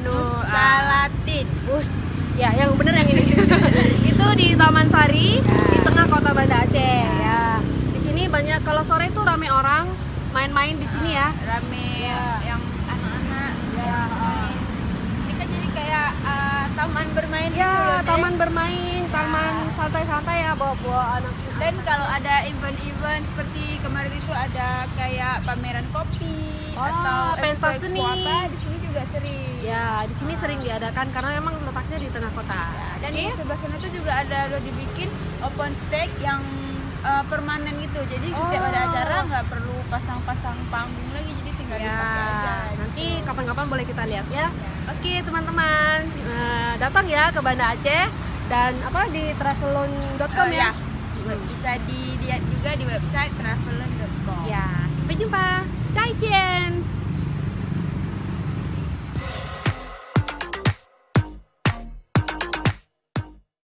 Nusalatin. Ya, yang bener yang ini. Itu di Taman Sari, di tengah kota Banda Aceh. Ya. Di sini banyak, kalau sore tuh rame orang main-main di sini ya. Rame yang anak-anak. Ini kan jadi kayak taman bermain gitu loh. Taman bermain, taman santai-santai ya, bawa anak. Dan kalau ada event-event seperti kemarin itu ada kayak pameran kopi atau pentas expo seni. apa, di sini juga sering. Ya, di sini sering diadakan karena memang letaknya di tengah kota. Dan di sebelah sana tuh juga udah dibikin open stage yang permanen gitu. Jadi setiap ada acara nggak perlu pasang-pasang panggung lagi, jadi tinggal dipakai aja. Nanti kapan-kapan boleh kita lihat ya. Oke teman-teman, datang ya ke Banda Aceh dan di travelon.com ya. Bisa dilihat juga di website travelon.com. Ya, sampai jumpa.